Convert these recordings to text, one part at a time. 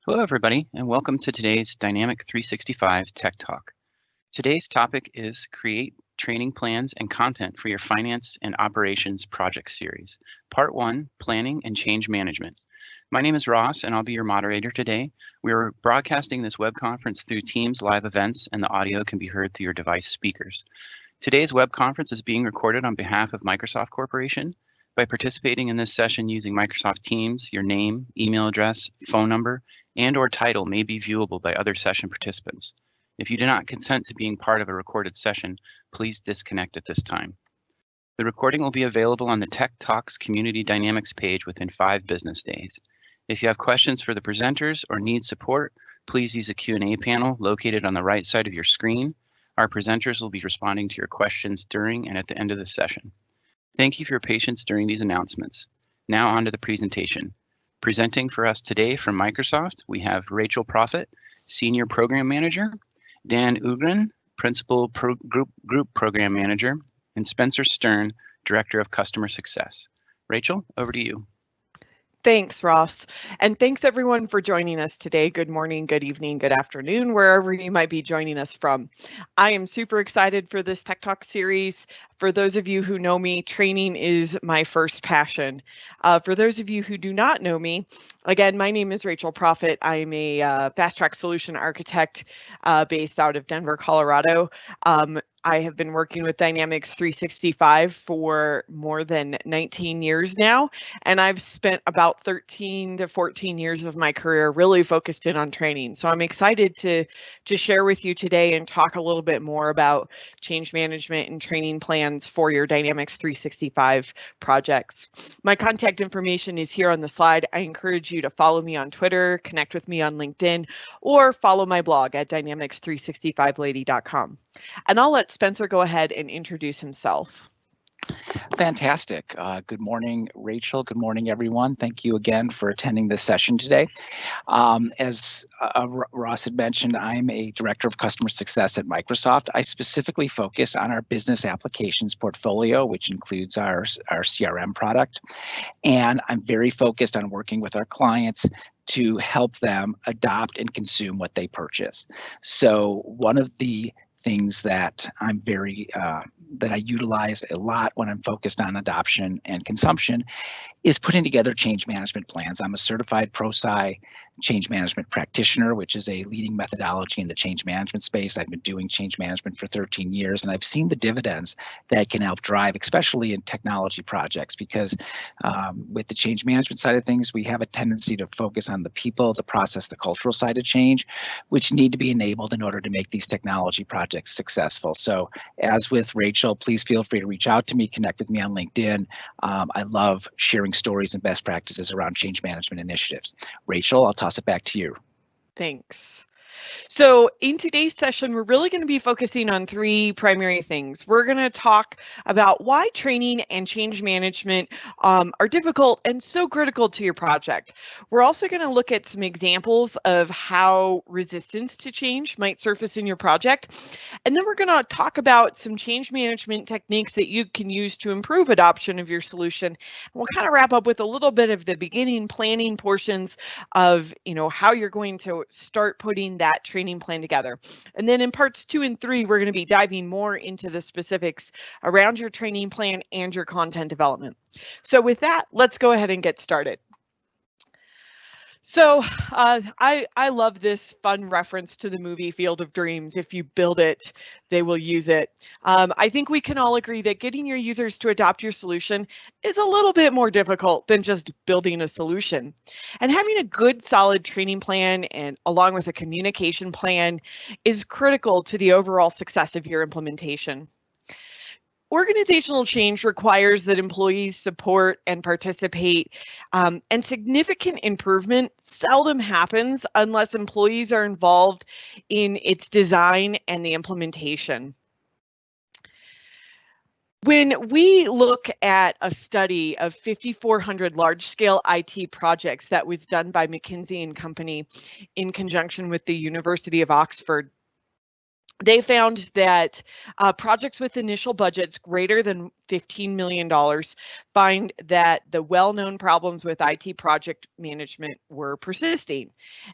Hello, everybody, and welcome to today's Dynamic 365 Tech Talk. Today's topic is Create Training Plans and Content for Your Finance and Operations Project Series, Part 1, Planning and Change Management. My name is Ross, and I'll be your moderator today. We are broadcasting this web conference through Teams live events, and the audio can be heard through your device speakers. Today's web conference is being recorded on behalf of Microsoft Corporation. By participating in this session using Microsoft Teams, your name, email address, phone number, and/or title may be viewable by other session participants. If you do not consent to being part of a recorded session, please disconnect at this time. The recording will be available on the Tech Talks Community Dynamics page within 5 business days. If you have questions for the presenters or need support, please use the Q&A panel located on the right side of your screen. Our presenters will be responding to your questions during and at the end of the session. Thank you for your patience during these announcements. Now on to the presentation. Presenting for us today from Microsoft, we have Rachel Profit, Senior Program Manager, Dan Ugren, Principal Group Program Manager, and Spencer Stern, Director of Customer Success. Rachel, over to you. Thanks, Ross. And thanks everyone for joining us today. Good morning, good evening, good afternoon, wherever you might be joining us from. I am super excited for this Tech Talk series. For those of you who know me, training is my first passion. For those of you who do not know me, again, my name is Rachel Profit. I'm a fast track solution architect based out of Denver, Colorado. I have been working with Dynamics 365 for more than 19 years now, and I've spent about 13 to 14 years of my career really focused in on training. So I'm excited to share with you today and talk a little bit more about change management and training plans for your Dynamics 365 projects. My contact information is here on the slide. I encourage you to follow me on Twitter, connect with me on LinkedIn, or follow my blog at dynamics365lady.com. And I'll let Spencer go ahead and introduce himself. Fantastic. Good morning, Rachel. Good morning, everyone. Thank you again for attending this session today. As Ross had mentioned, I'm a Director of Customer Success at Microsoft. I specifically focus on our business applications portfolio, which includes our CRM product. And I'm very focused on working with our clients to help them adopt and consume what they purchase. So one of the things that that I utilize a lot when I'm focused on adoption and consumption is putting together change management plans. I'm a certified ProSci change management practitioner, which is a leading methodology in the change management space. I've been doing change management for 13 years, and I've seen the dividends that can help drive, especially in technology projects, because with the change management side of things, we have a tendency to focus on the people, the process, the cultural side of change, which need to be enabled in order to make these technology projects successful. So as with Rachel, please feel free to reach out to me, connect with me on LinkedIn. I love sharing stories and best practices around change management initiatives. Rachel, I'll toss it back to you. Thanks. So in today's session, we're really going to be focusing on 3 primary things. We're going to talk about why training and change management are difficult and so critical to your project. We're also going to look at some examples of how resistance to change might surface in your project. And then we're going to talk about some change management techniques that you can use to improve adoption of your solution. And we'll kind of wrap up with a little bit of the beginning planning portions of, how you're going to start putting that training plan together. And then in parts 2 and 3, we're going to be diving more into the specifics around your training plan and your content development. So with that, let's go ahead and get started. So I love this fun reference to the movie Field of Dreams. If you build it, they will use it. I think we can all agree that getting your users to adopt your solution is a little bit more difficult than just building a solution. And having a good, solid training plan and along with a communication plan is critical to the overall success of your implementation. Organizational change requires that employees support and participate, and significant improvement seldom happens unless employees are involved in its design and the implementation. When we look at a study of 5,400 large-scale IT projects that was done by McKinsey & Company in conjunction with the University of Oxford, they found that projects with initial budgets greater than $15 million find that the well-known problems with IT project management were persisting.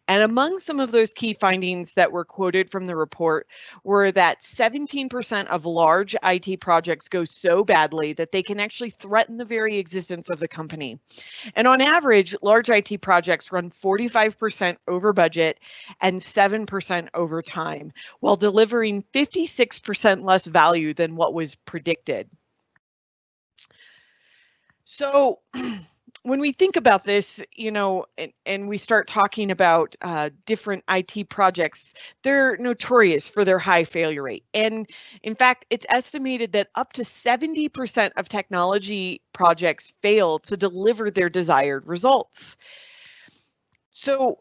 And among some of those key findings that were quoted from the report were that 17% of large IT projects go so badly that they can actually threaten the very existence of the company. And on average, large IT projects run 45% over budget and 7% over time, while delivering 56% less value than what was predicted. So when we think about this, and we start talking about different IT projects, they're notorious for their high failure rate. And in fact, it's estimated that up to 70% of technology projects fail to deliver their desired results. So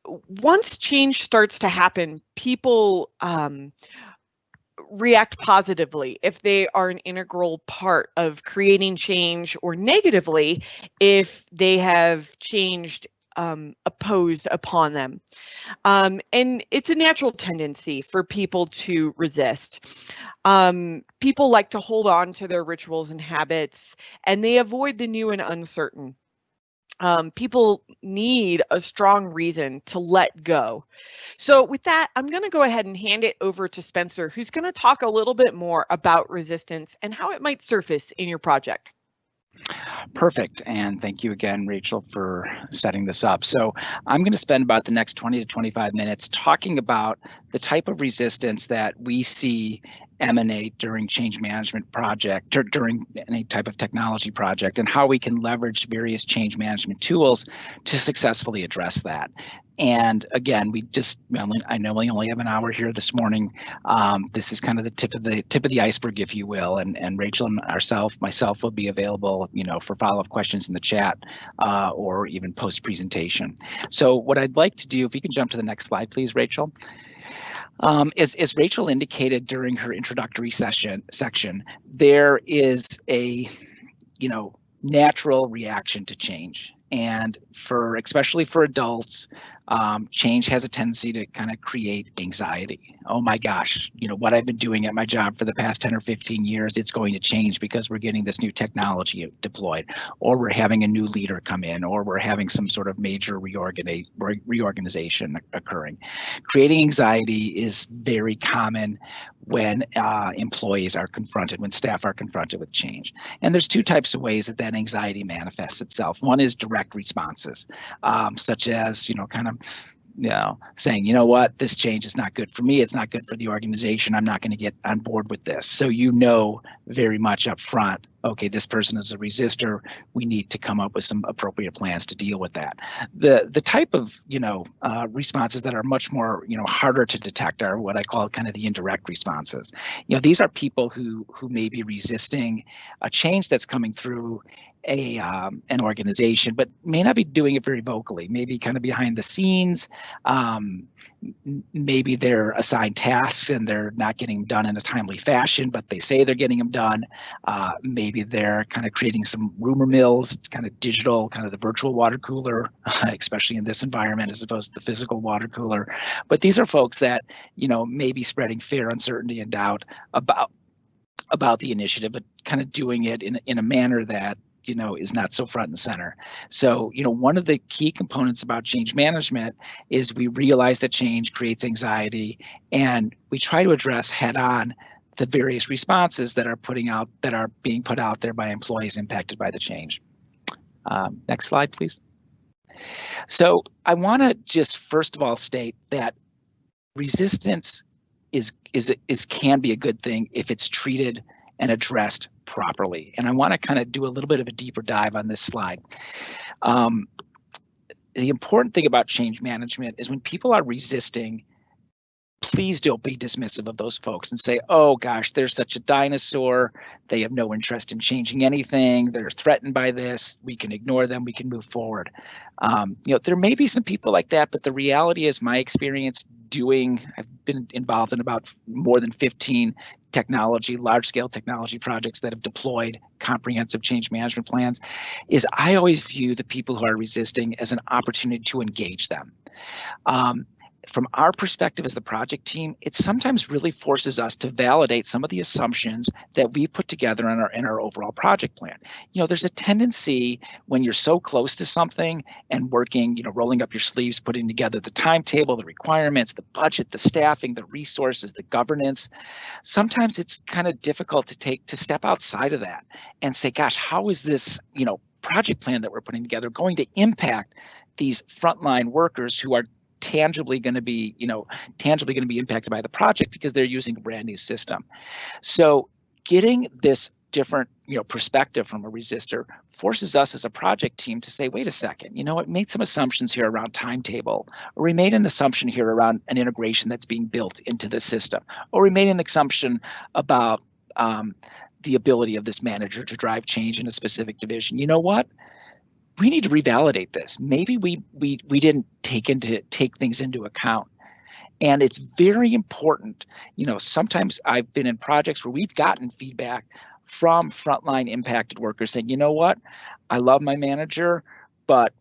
once change starts to happen, people react positively if they are an integral part of creating change, or negatively if they have changed opposed upon them. And it's a natural tendency for people to resist. People like to hold on to their rituals and habits, and they avoid the new and uncertain. People need a strong reason to let go. So with that, I'm going to go ahead and hand it over to Spencer, who's going to talk a little bit more about resistance and how it might surface in your project. Perfect. And thank you again, Rachel, for setting this up. So I'm going to spend about the next 20 to 25 minutes talking about the type of resistance that we see emanate during change management project, or during any type of technology project, and how we can leverage various change management tools to successfully address that. And again, I know we only have an hour here this morning. This is kind of the tip of the iceberg, if you will. And Rachel and myself will be available, for follow-up questions in the chat or even post-presentation. So what I'd like to do, if we can jump to the next slide, please, Rachel. As Rachel indicated during her introductory section, there is a natural reaction to change. And especially for adults, change has a tendency to kind of create anxiety. Oh my gosh, what I've been doing at my job for the past 10 or 15 years, it's going to change because we're getting this new technology deployed, or we're having a new leader come in, or we're having some sort of major reorganization occurring. Creating anxiety is very common when when staff are confronted with change. And there's two types of ways that anxiety manifests itself. One is direct responses, such as, saying, what, this change is not good for me. It's not good for the organization. I'm not going to get on board with this. So very much up front, okay, this person is a resistor. We need to come up with some appropriate plans to deal with that. The type of responses that are much more harder to detect are what I call kind of the indirect responses. These are people who may be resisting a change that's coming through an organization, but may not be doing it very vocally, maybe kind of behind the scenes. Maybe they're assigned tasks and they're not getting them done in a timely fashion, but they say they're getting them done. Maybe they're kind of creating some rumor mills, kind of digital, kind of the virtual water cooler, especially in this environment as opposed to the physical water cooler. But these are folks that, may be spreading fear, uncertainty, and doubt about the initiative, but kind of doing it in a manner that is not so front and center. So, one of the key components about change management is we realize that change creates anxiety, and we try to address head on the various responses that are being put out there by employees impacted by the change. Next slide, please. So I want to just first of all state that resistance can be a good thing if it's treated and addressed properly. And I want to kind of do a little bit of a deeper dive on this slide. The important thing about change management is when people are resisting, please don't be dismissive of those folks and say, oh gosh, they're such a dinosaur. They have no interest in changing anything. They're threatened by this. We can ignore them. We can move forward. There may be some people like that, but the reality is my experience I've been involved in about more than 15 large-scale technology projects that have deployed comprehensive change management plans, is I always view the people who are resisting as an opportunity to engage them. from our perspective as the project team, it sometimes really forces us to validate some of the assumptions that we put together in our overall project plan. There's a tendency when you're so close to something and working, rolling up your sleeves, putting together the timetable, the requirements, the budget, the staffing, the resources, the governance. Sometimes it's kind of difficult to step outside of that and say, gosh, how is this, project plan that we're putting together going to impact these frontline workers who are tangibly going to be impacted by the project because they're using a brand new system. So getting this different perspective from a resistor forces us as a project team to say, wait a second, it made some assumptions here around timetable, or we made an assumption here around an integration that's being built into the system, or we made an assumption about the ability of this manager to drive change in a specific division. You know what? We need to revalidate this. Maybe we didn't take things into account. And it's very important. Sometimes I've been in projects where we've gotten feedback from frontline impacted workers saying, you know what? I love my manager, but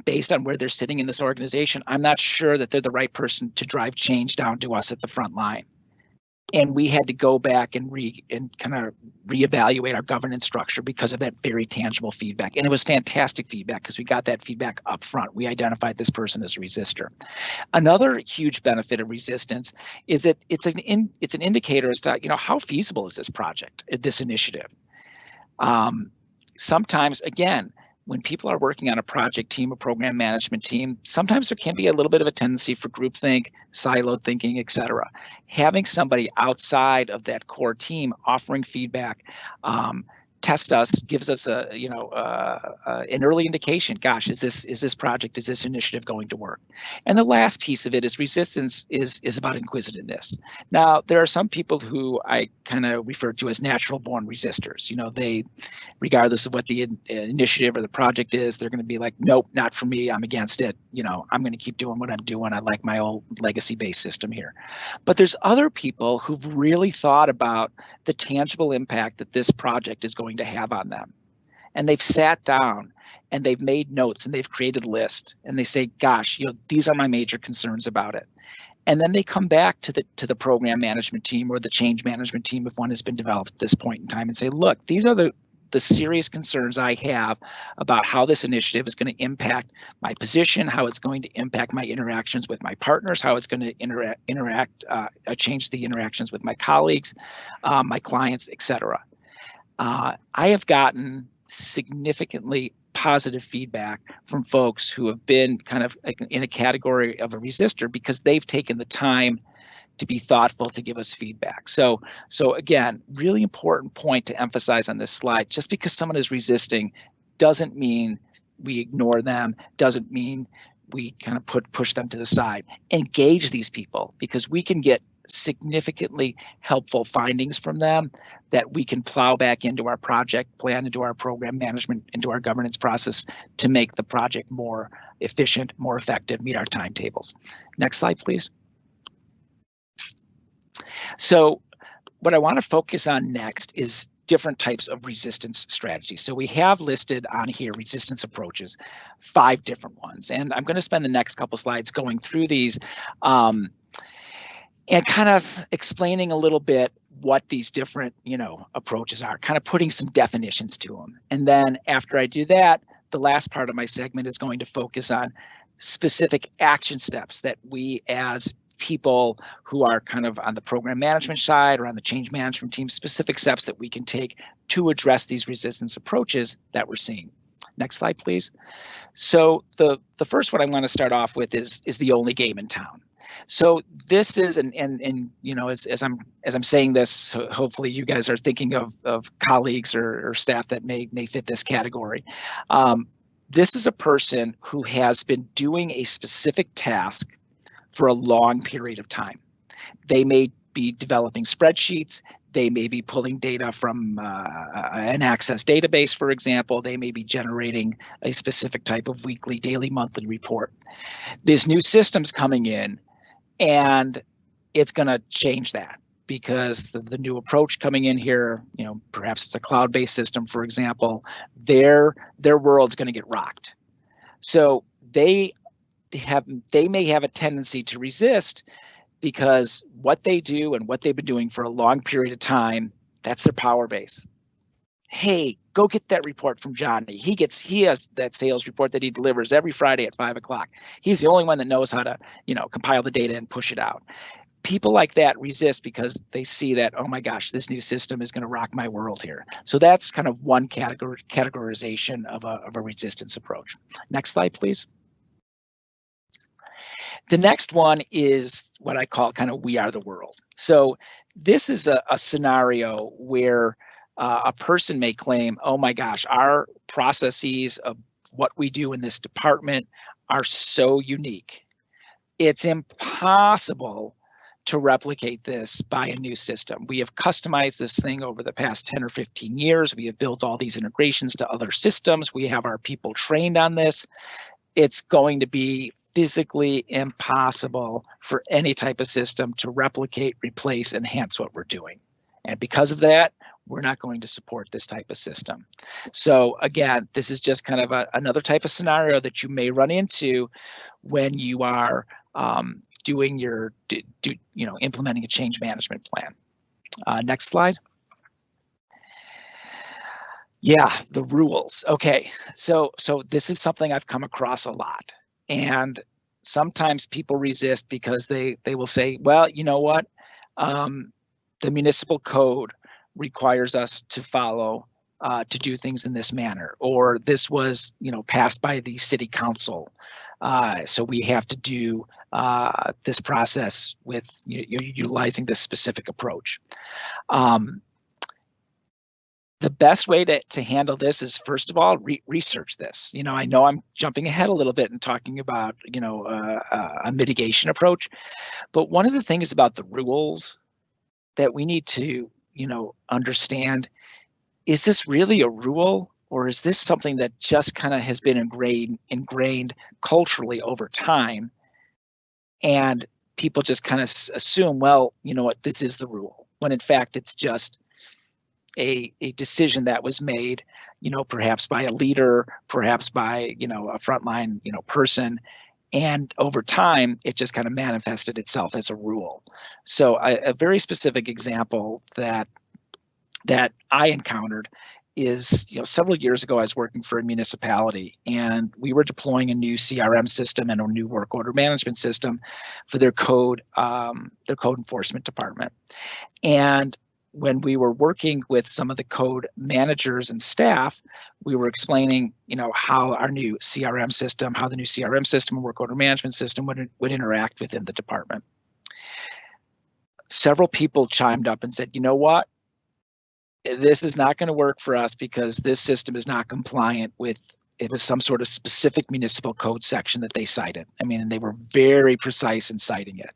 based on where they're sitting in this organization, I'm not sure that they're the right person to drive change down to us at the front line. And we had to go back and kind of reevaluate our governance structure because of that very tangible feedback. And it was fantastic feedback because we got that feedback up front. We identified this person as a resistor. Another huge benefit of resistance is that it's an indicator as to how feasible is this project, this initiative. Sometimes, again, when people are working on a project team, a program management team, sometimes there can be a little bit of a tendency for groupthink, siloed thinking, et cetera. Having somebody outside of that core team offering feedback, test us, gives us an early indication. Gosh, is this initiative going to work? And the last piece of it is resistance is about inquisitiveness. Now, there are some people who I kind of refer to as natural born resistors. They, regardless of what the initiative or the project is, they're going to be like, nope, not for me. I'm against it. I'm going to keep doing what I'm doing. I like my old legacy-based system here. But there's other people who've really thought about the tangible impact that this project is going to have on them. And they've sat down and they've made notes and they've created a list and they say, gosh, these are my major concerns about it. And then they come back to the program management team or the change management team if one has been developed at this point in time and say, look, these are the serious concerns I have about how this initiative is going to impact my position, how it's going to impact my interactions with my partners, how it's going to change the interactions with my colleagues, my clients, et cetera. I have gotten significantly positive feedback from folks who have been kind of in a category of a resistor because they've taken the time to be thoughtful to give us feedback. So again, really important point to emphasize on this slide. Just because someone is resisting doesn't mean we ignore them, doesn't mean we kind of push them to the side. Engage these people because we can get significantly helpful findings from them that we can plow back into our project plan, into our program management, into our governance process to make the project more efficient, more effective, meet our timetables. Next slide, please. So what I want to focus on next is different types of resistance strategies. So we have listed on here resistance approaches, 5 different ones. And I'm going to spend the next couple slides going through these and kind of explaining a little bit what these different, approaches are, kind of putting some definitions to them. And then after I do that, the last part of my segment is going to focus on specific action steps that we as people who are kind of on the program management side or on the change management team, specific steps that we can take to address these resistance approaches that we're seeing. Next slide, please. So the first one I want to start off with is the only game in town. So this is, and as I'm saying this, hopefully you guys are thinking of colleagues or staff that may fit this category. This is a person who has been doing a specific task for a long period of time. They may be developing spreadsheets. They may be pulling data from an Access database, for example. They may be generating a specific type of weekly, daily, monthly report. This new system's coming in, and it's going to change that because the new approach coming in here, perhaps it's a cloud-based system, for example, their world's going to get rocked. So they they may have a tendency to resist because what they do and what they've been doing for a long period of time, that's their power base. Hey, go get that report from Johnny. He has that sales report that he delivers every Friday at 5 o'clock. He's the only one that knows how to, compile the data and push it out. People like that resist because they see that, oh my gosh, this new system is going to rock my world here. So that's kind of one categorization of a resistance approach. Next slide, please. The next one is what I call kind of we are the world. So this is a scenario where a person may claim, oh my gosh, our processes of what we do in this department are so unique. It's impossible to replicate this by a new system. We have customized this thing over the past 10 or 15 years. We have built all these integrations to other systems. We have our people trained on this. It's going to be physically impossible for any type of system to replicate, replace, enhance what we're doing. And because of that, we're not going to support this type of system. So again, this is just kind of another type of scenario that you may run into when you are doing your, implementing a change management plan. Next slide. Yeah, the rules. Okay, so this is something I've come across a lot, and sometimes people resist because they will say, well, you know what, the municipal code requires us to follow to do things in this manner, or this was passed by the city council, so we have to do this process with utilizing this specific approach. The best way to handle this is, first of all, research this. I know I'm jumping ahead a little bit and talking about a mitigation approach, but one of the things about the rules that we need to understand, is this really a rule, or is this something that just kind of has been ingrained culturally over time, and people just kind of assume, well, you know what, this is the rule, when in fact it's just a decision that was made, perhaps by a leader, perhaps by a frontline person, and over time it just kind of manifested itself as a rule. So a very specific example that I encountered is, several years ago I was working for a municipality, and we were deploying a new CRM system and a new work order management system for their code enforcement department. And when we were working with some of the code managers and staff, we were explaining, how our new CRM system, how the new CRM system and work order management system would interact within the department. Several people chimed up and said, you know what, this is not going to work for us because this system is not compliant with, it was some sort of specific municipal code section that they cited. I mean, they were very precise in citing it.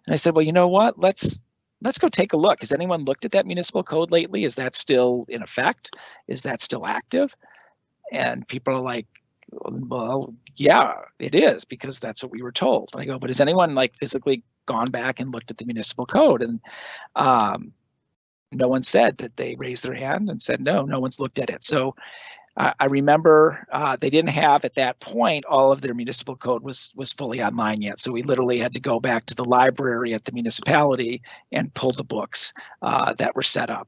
And I said, well, you know what, let's go take a look. Has anyone looked at that municipal code lately? Is that still in effect? Is that still active? And people are like, well, yeah, it is, because that's what we were told. And I go, but has anyone physically gone back and looked at the municipal code? And no one said that. They raised their hand and said, no one's looked at it. So I remember they didn't have at that point all of their municipal code was fully online yet. So we literally had to go back to the library at the municipality and pull the books that were set up.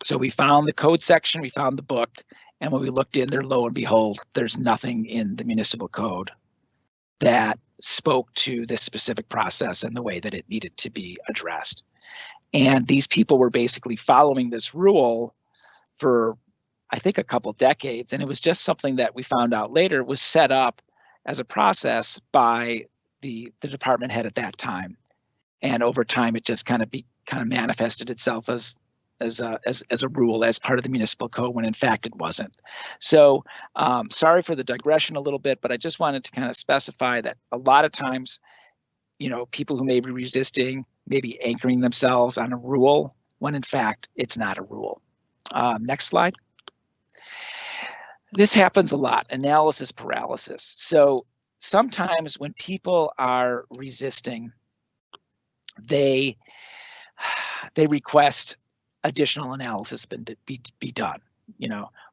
So we found the code section, we found the book, and when we looked in there, lo and behold, there's nothing in the municipal code that spoke to this specific process and the way that it needed to be addressed. And these people were basically following this rule for, I think, a couple decades, and it was just something that we found out later was set up as a process by the department head at that time. And over time, it just kind of manifested itself as a rule, as part of the municipal code, when in fact it wasn't. So sorry for the digression a little bit, but I just wanted to kind of specify that a lot of times, people who may be resisting, maybe anchoring themselves on a rule, when in fact it's not a rule. Next slide. This happens a lot, analysis paralysis. So sometimes when people are resisting, they request additional analysis be done.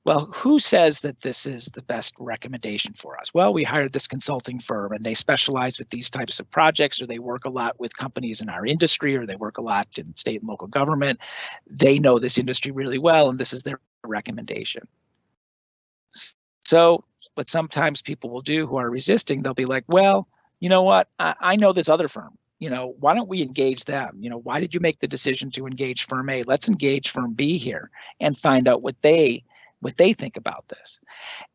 well, who says that this is the best recommendation for us? Well, we hired this consulting firm and they specialize with these types of projects, or they work a lot with companies in our industry, or they work a lot in state and local government. They know this industry really well, and this is their recommendation. So what sometimes people will do who are resisting, they'll be like, well, you know what, I know this other firm. Why don't we engage them? Why did you make the decision to engage firm A? Let's engage firm B here and find out what they think about this.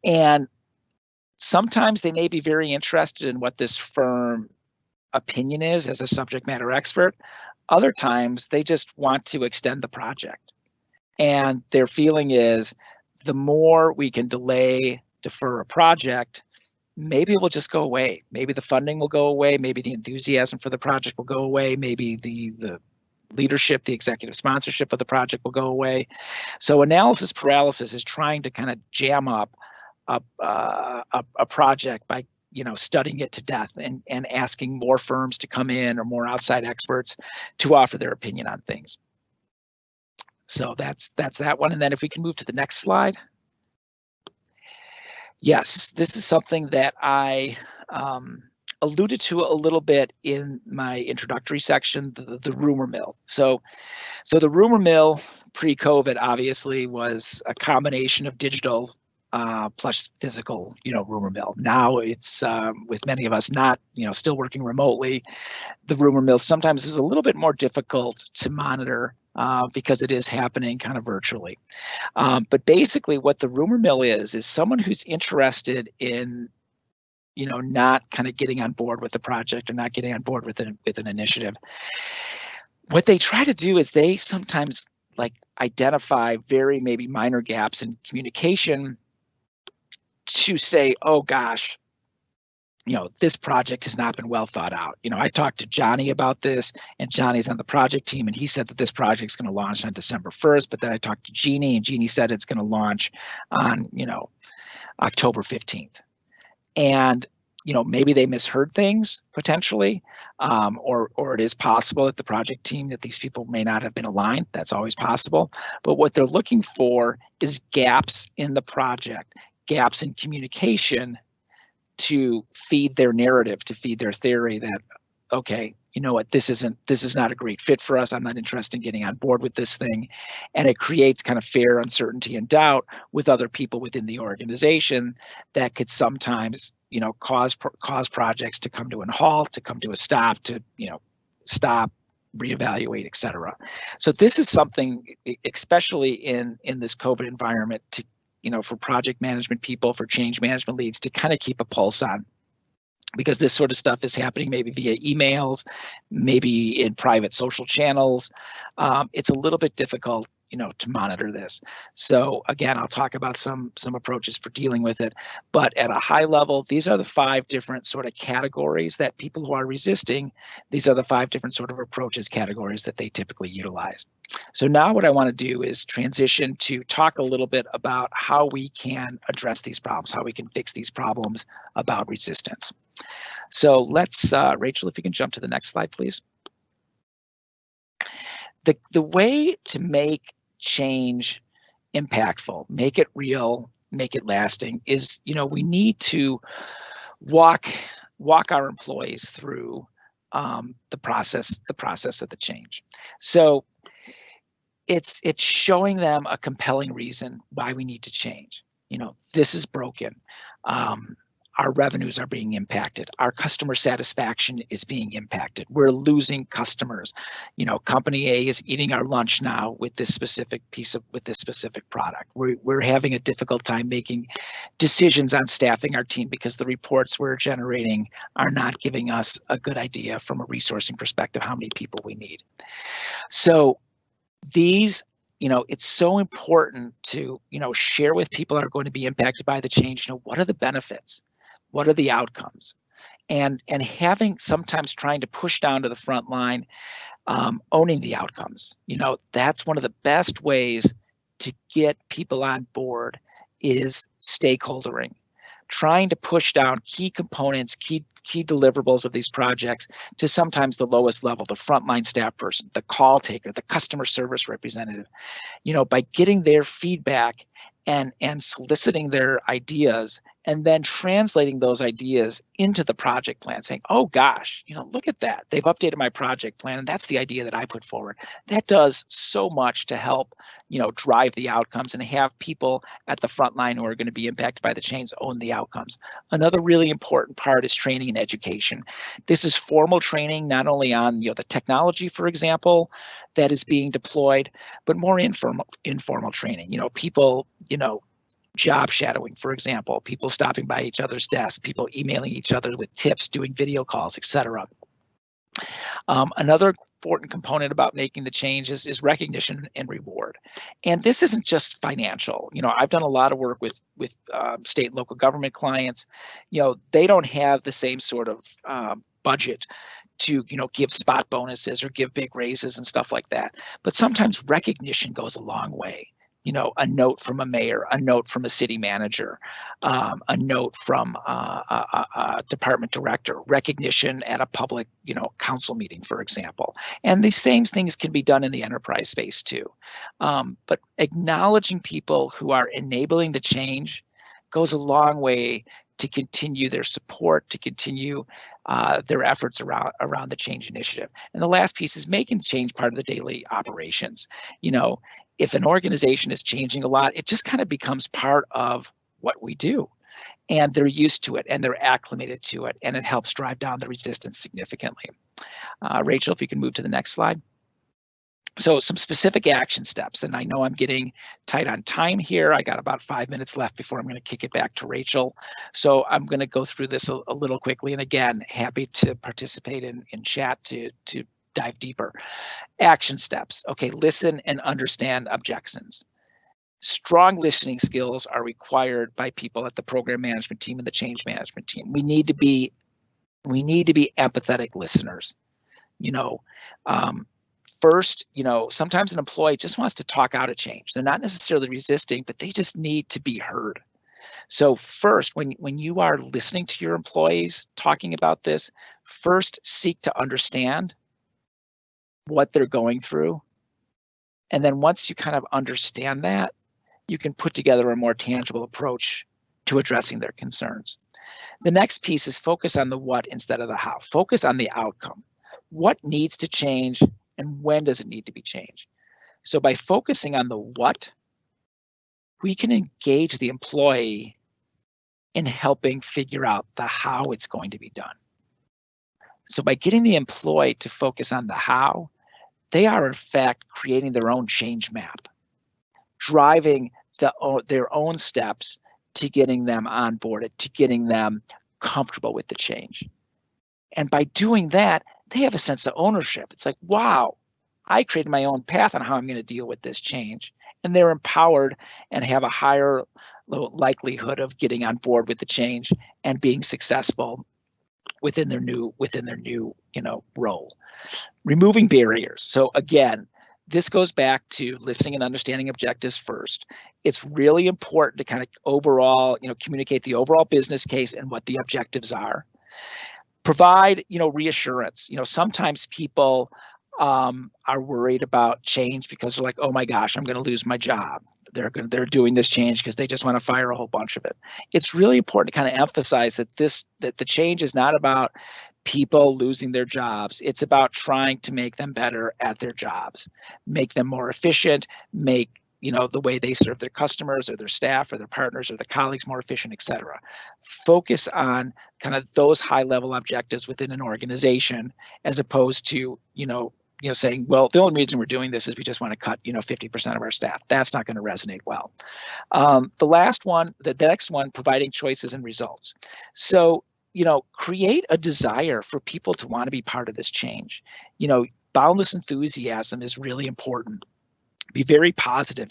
And sometimes they may be very interested in what this firm opinion is as a subject matter expert. Other times they just want to extend the project. And their feeling is the more we can defer a project, maybe it will just go away. Maybe the funding will go away. Maybe the enthusiasm for the project will go away. Maybe the leadership, the executive sponsorship of the project will go away. So analysis paralysis is trying to kind of jam up a project by studying it to death and asking more firms to come in or more outside experts to offer their opinion on things. So that's that one. And then if we can move to the next slide. Yes, this is something that I alluded to a little bit in my introductory section, the rumor mill. So the rumor mill pre-COVID obviously was a combination of digital plus physical, rumor mill. Now it's with many of us not, still working remotely. The rumor mill sometimes is a little bit more difficult to monitor because it is happening kind of virtually. But basically what the rumor mill is someone who's interested in not kind of getting on board with the project or not getting on board with an initiative. What they try to do is they sometimes identify very maybe minor gaps in communication to say, oh gosh, this project has not been well thought out. I talked to Johnny about this, and Johnny's on the project team, and he said that this project is going to launch on December 1st, but then I talked to Jeannie, and Jeannie said it's going to launch on, October 15th. And maybe they misheard things potentially, or it is possible that the project team, that these people may not have been aligned. That's always possible. But what they're looking for is gaps in the project, gaps in communication to feed their narrative, to feed their theory that, okay, you know what, this is not a great fit for us. I'm not interested in getting on board with this thing. And it creates kind of fear, uncertainty, and doubt with other people within the organization that could sometimes, cause projects to come to a halt, to come to a stop, to, stop, reevaluate, et cetera. So this is something, especially in this COVID environment, to, for project management people, for change management leads, to kind of keep a pulse on. Because this sort of stuff is happening maybe via emails, maybe in private social channels. It's a little bit difficult, to monitor this. So again, I'll talk about some approaches for dealing with it. But at a high level, these are the 5 different sort of categories that people who are resisting, these are the 5 different sort of approaches, categories that they typically utilize. So now what I want to do is transition to talk a little bit about how we can address these problems, how we can fix these problems about resistance. So let's, Rachel, if you can jump to the next slide, please. The way to make change impactful, make it real, make it lasting is, we need to walk our employees through the process of the change. So it's showing them a compelling reason why we need to change. This is broken. Our revenues are being impacted. Our customer satisfaction is being impacted. We're losing customers. Company A is eating our lunch now with this specific product. We're having a difficult time making decisions on staffing our team because the reports we're generating are not giving us a good idea from a resourcing perspective how many people we need. So these, it's so important to, share with people that are going to be impacted by the change, what are the benefits? What are the outcomes? And having sometimes trying to push down to the front line, owning the outcomes. That's one of the best ways to get people on board is stakeholdering. Trying to push down key components, key deliverables of these projects to sometimes the lowest level, the frontline staff person, the call taker, the customer service representative, by getting their feedback and soliciting their ideas, and then translating those ideas into the project plan, saying, oh gosh, look at that. They've updated my project plan, and that's the idea that I put forward. That does so much to help, drive the outcomes and have people at the front line who are going to be impacted by the change own the outcomes. Another really important part is training and education. This is formal training, not only on the technology, for example, that is being deployed, but more informal training. People, job shadowing, for example, people stopping by each other's desks, people emailing each other with tips, doing video calls, etc. Another important component about making the change is recognition and reward. And this isn't just financial. I've done a lot of work with state and local government clients. They don't have the same sort of budget to give spot bonuses or give big raises and stuff like that. But sometimes recognition goes a long way. A note from a mayor, a note from a city manager, a note from a department director, recognition at a public, council meeting, for example. And these same things can be done in the enterprise space too. But acknowledging people who are enabling the change goes a long way to continue their support, to continue their efforts around the change initiative. And the last piece is making change part of the daily operations. If an organization is changing a lot, it just kind of becomes part of what we do. And they're used to it and they're acclimated to it, and it helps drive down the resistance significantly. Rachel, if you can move to the next slide. So some specific action steps, and I know I'm getting tight on time here. I got about 5 minutes left before I'm going to kick it back to Rachel. So I'm going to go through this a little quickly. And again, happy to participate in chat to dive deeper. Action steps. Okay, listen and understand objections. Strong listening skills are required by people at the program management team and the change management team. We need to be empathetic listeners. First, sometimes an employee just wants to talk out a change. They're not necessarily resisting, but they just need to be heard. So first, when you are listening to your employees talking about this, first seek to understand what they're going through. And then once you kind of understand that, you can put together a more tangible approach to addressing their concerns. The next piece is focus on the what instead of the how. Focus on the outcome. What needs to change and when does it need to be changed? So by focusing on the what, we can engage the employee in helping figure out the how it's going to be done. So by getting the employee to focus on the how, they are in fact creating their own change map, driving their own steps to getting them onboarded, to getting them comfortable with the change. And by doing that, they have a sense of ownership. It's like, wow, I created my own path on how I'm going to deal with this change. And they're empowered and have a higher likelihood of getting on board with the change and being successful within their new role. Removing barriers. So again, this goes back to listening and understanding objectives first. It's really important to kind of overall, communicate the overall business case and what the objectives are. Provide, reassurance. Sometimes people are worried about change because they're like, oh my gosh, I'm going to lose my job. They're doing this change because they just want to fire a whole bunch of it. It's really important to kind of emphasize that the change is not about people losing their jobs. It's about trying to make them better at their jobs, make them more efficient, make the way they serve their customers or their staff or their partners or the colleagues more efficient, et cetera. Focus on kind of those high level objectives within an organization, as opposed to, saying, well, the only reason we're doing this is we just want to cut, 50% of our staff. That's not going to resonate well. The next one, providing choices and results. So, create a desire for people to want to be part of this change. Boundless enthusiasm is really important. Be very positive.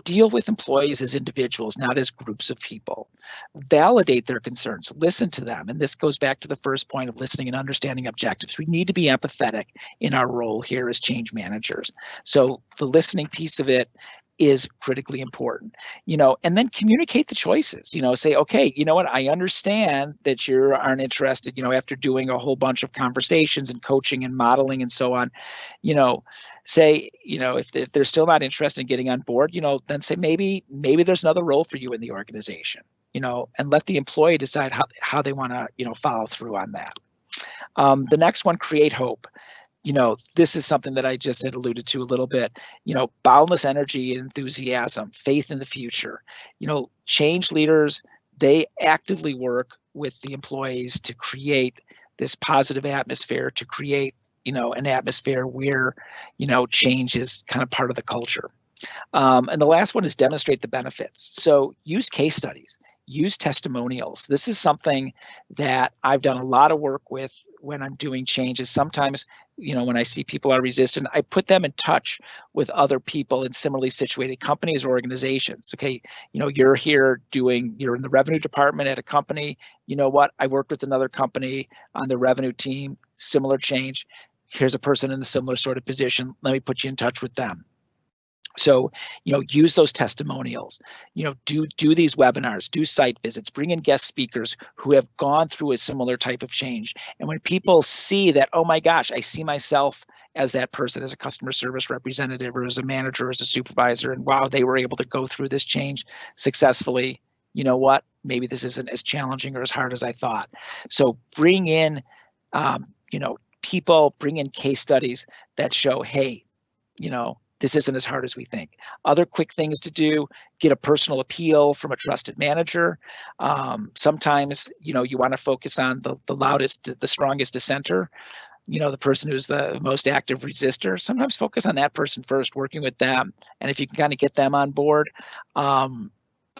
Deal with employees as individuals, not as groups of people. Validate their concerns. Listen to them. And this goes back to the first point of listening and understanding objectives. We need to be empathetic in our role here as change managers. So the listening piece of it, is critically important, and then communicate the choices, say, okay, you know what, I understand that you aren't interested, after doing a whole bunch of conversations and coaching and modeling and so on, say, if they're still not interested in getting on board, then say, maybe there's another role for you in the organization, and let the employee decide how they want to, follow through on that. The next one, create hope. This is something that I just had alluded to a little bit, boundless energy and enthusiasm, faith in the future. Change leaders, they actively work with the employees to create this positive atmosphere, to create, an atmosphere where, change is kind of part of the culture. And the last one is demonstrate the benefits. So use case studies, use testimonials. This is something that I've done a lot of work with when I'm doing changes. Sometimes, when I see people are resistant, I put them in touch with other people in similarly situated companies or organizations. Okay, you're here you're in the revenue department at a company. You know what? I worked with another company on the revenue team, similar change. Here's a person in a similar sort of position. Let me put you in touch with them. So, use those testimonials, do these webinars, do site visits, bring in guest speakers who have gone through a similar type of change. And when people see that, oh my gosh, I see myself as that person, as a customer service representative or as a manager, as a supervisor, and wow, they were able to go through this change successfully. You know what? Maybe this isn't as challenging or as hard as I thought. So bring in, people, bring in case studies that show, hey, this isn't as hard as we think. Other quick things to do, get a personal appeal from a trusted manager. Sometimes, you want to focus on the loudest, the strongest dissenter, the person who's the most active resistor. Sometimes focus on that person first, working with them. And if you can kind of get them on board,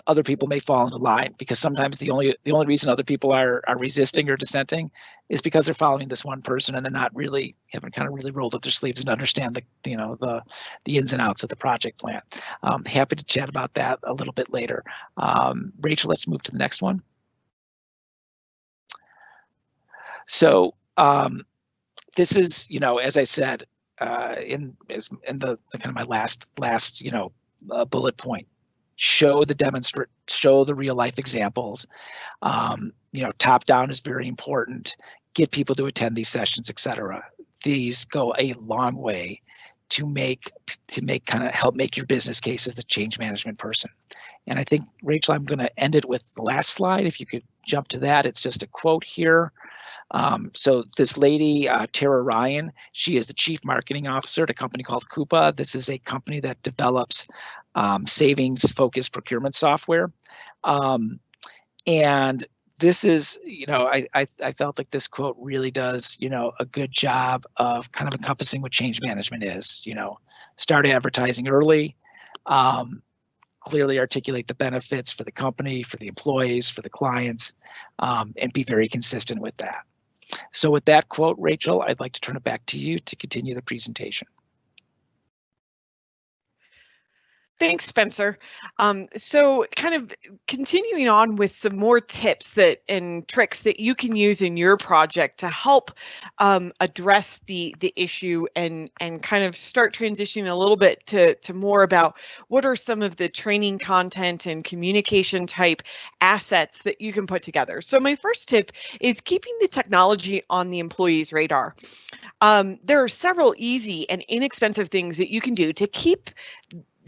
other people may fall into line, because sometimes the only reason other people are resisting or dissenting is because they're following this one person and they're not really haven't kind of really rolled up their sleeves and understand the ins and outs of the project plan. Happy to chat about that a little bit later. Rachel, let's move to the next one. So this is, as I said, in the kind of my last bullet point. Show the real life examples. Top down is very important. Get people to attend these sessions, etc. These go a long way to help make your business case as the change management person. And I think, Rachel, I'm going to end it with the last slide. If you could jump to that, it's just a quote here. So this lady, Tara Ryan, she is the chief marketing officer at a company called Coupa. This is a company that develops savings-focused procurement software. And this is, I felt like this quote really does, a good job of kind of encompassing what change management is. Start advertising early, clearly articulate the benefits for the company, for the employees, for the clients, and be very consistent with that. So with that quote, Rachel, I'd like to turn it back to you to continue the presentation. Thanks, Spencer. So kind of continuing on with some more tips and tricks that you can use in your project to help address the issue and kind of start transitioning a little bit to more about what are some of the training content and communication type assets that you can put together. So my first tip is keeping the technology on the employee's radar. There are several easy and inexpensive things that you can do to keep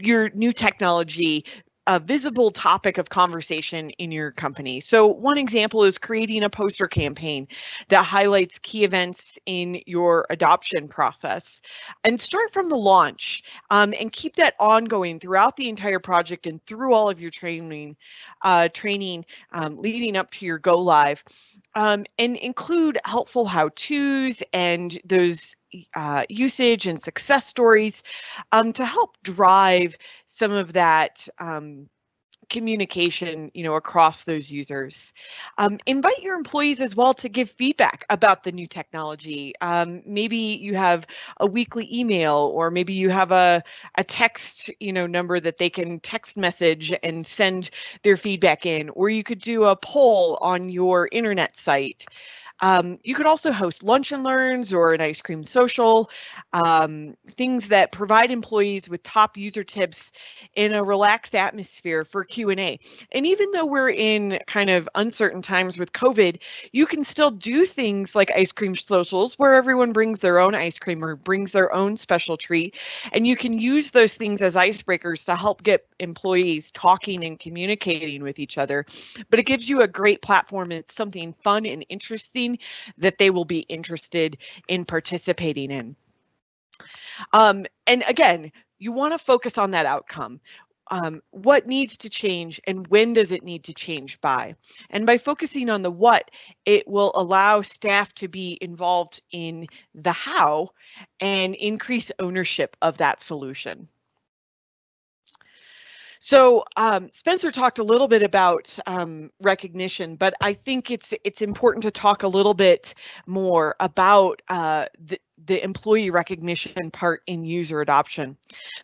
your new technology a visible topic of conversation in your company. So one example is creating a poster campaign that highlights key events in your adoption process, and start from the launch and keep that ongoing throughout the entire project and through all of your training leading up to your go live, and include helpful how-tos and those usage and success stories to help drive some of that communication, across those users. Invite your employees as well to give feedback about the new technology. Maybe you have a weekly email, or maybe you have a text, number that they can text message and send their feedback in, or you could do a poll on your internet site. You could also host lunch and learns or an ice cream social, things that provide employees with top user tips in a relaxed atmosphere for Q&A. And even though we're in kind of uncertain times with COVID, you can still do things like ice cream socials where everyone brings their own ice cream or brings their own special treat. And you can use those things as icebreakers to help get employees talking and communicating with each other. But it gives you a great platform. It's something fun and interesting that they will be interested in participating in. And again, you want to focus on that outcome. What needs to change and when does it need to change by? And by focusing on the what, it will allow staff to be involved in the how and increase ownership of that solution. So Spencer talked a little bit about recognition, but I think it's important to talk a little bit more about the employee recognition part in user adoption.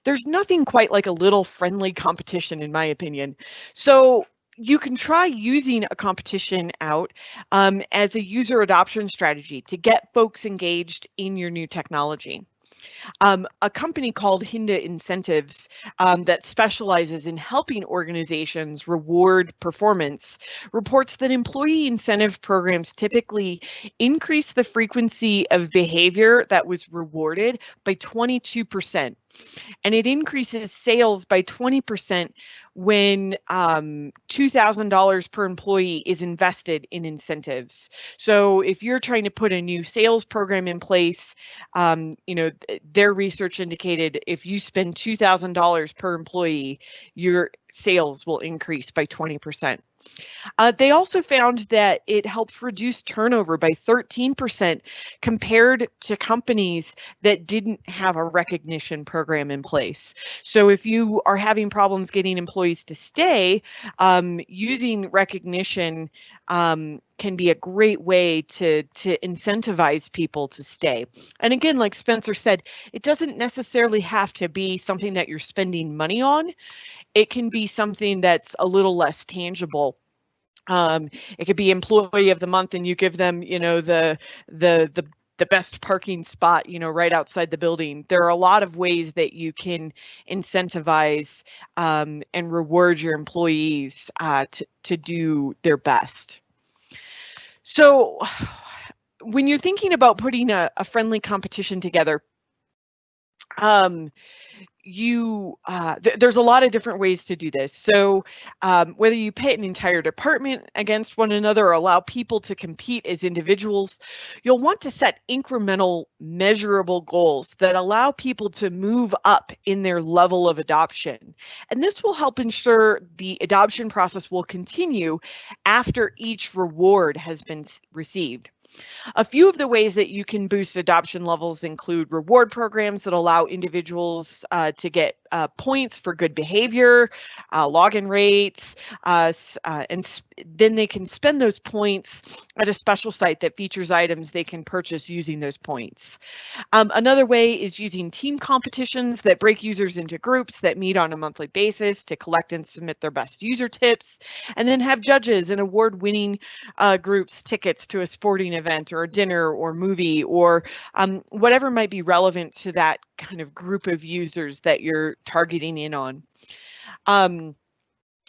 There's nothing quite like a little friendly competition, in my opinion. So you can try using a competition out as a user adoption strategy to get folks engaged in your new technology. A company called Hinda Incentives that specializes in helping organizations reward performance reports that employee incentive programs typically increase the frequency of behavior that was rewarded by 22%. And it increases sales by 20% when $2,000 per employee is invested in incentives. So if you're trying to put a new sales program in place, their research indicated if you spend $2,000 per employee, your sales will increase by 20%. They also found that it helps reduce turnover by 13% compared to companies that didn't have a recognition program in place. So if you are having problems getting employees to stay, using recognition can be a great way to incentivize people to stay. And again, like Spencer said, it doesn't necessarily have to be something that you're spending money on. It can be something that's a little less tangible. It could be employee of the month and you give them, the best parking spot, right outside the building. There are a lot of ways that you can incentivize and reward your employees to do their best. So when you're thinking about putting a friendly competition together, there's a lot of different ways to do this. So whether you pit an entire department against one another or allow people to compete as individuals, you'll want to set incremental, measurable goals that allow people to move up in their level of adoption. And this will help ensure the adoption process will continue after each reward has been received. A few of the ways that you can boost adoption levels include reward programs that allow individuals to get points for good behavior, login rates, and then they can spend those points at a special site that features items they can purchase using those points. Another way is using team competitions that break users into groups that meet on a monthly basis to collect and submit their best user tips, and then have judges and award-winning groups tickets to a sporting event or a dinner or movie or whatever might be relevant to that kind of group of users that you're targeting in on.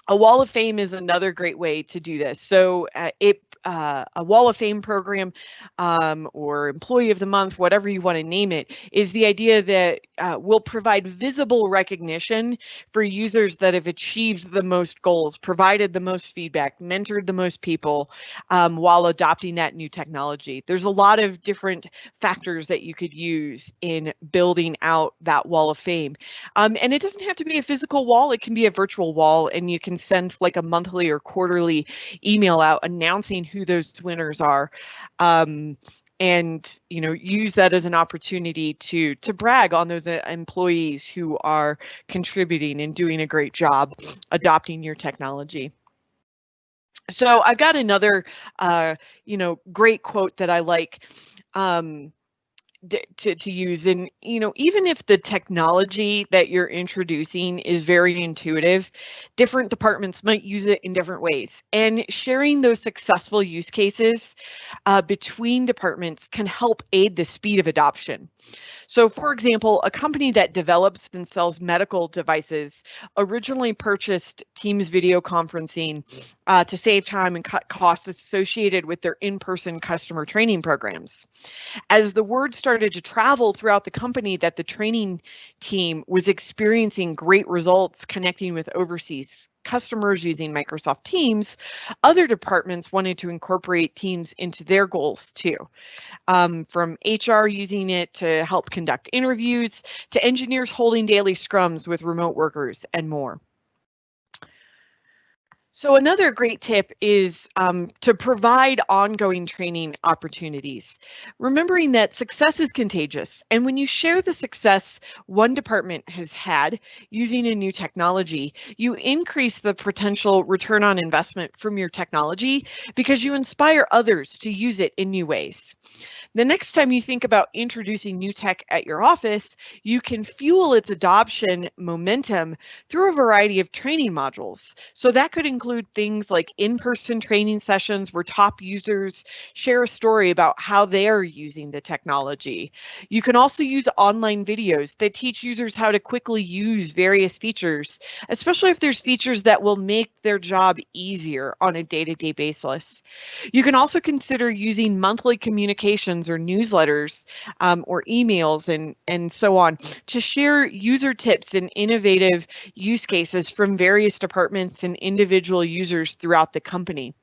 A Wall of Fame is another great way to do this. So a Wall of Fame program or Employee of the Month, whatever you want to name it, is the idea that will provide visible recognition for users that have achieved the most goals, provided the most feedback, mentored the most people while adopting that new technology. There's a lot of different factors that you could use in building out that Wall of Fame. And it doesn't have to be a physical wall, it can be a virtual wall, and you can send like a monthly or quarterly email out announcing who those winners are, and use that as an opportunity to brag on those employees who are contributing and doing a great job adopting your technology. So I've got another great quote that I like. to use. And even if the technology that you're introducing is very intuitive, different departments might use it in different ways, and sharing those successful use cases between departments can help aid the speed of adoption. So, for example, a company that develops and sells medical devices originally purchased Teams video conferencing to save time and cut costs associated with their in-person customer training programs. As the word started to travel throughout the company that the training team was experiencing great results connecting with overseas customers using Microsoft Teams, other departments wanted to incorporate Teams into their goals too. From HR using it to help conduct interviews, to engineers holding daily scrums with remote workers, and more. So another great tip is to provide ongoing training opportunities, remembering that success is contagious. And when you share the success one department has had using a new technology, you increase the potential return on investment from your technology because you inspire others to use it in new ways. The next time you think about introducing new tech at your office, you can fuel its adoption momentum through a variety of training modules. So that could include things like in-person training sessions where top users share a story about how they're using the technology. You can also use online videos that teach users how to quickly use various features, especially if there's features that will make their job easier on a day-to-day basis. You can also consider using monthly communications or newsletters or emails and so on to share user tips and innovative use cases from various departments and individual users throughout the company.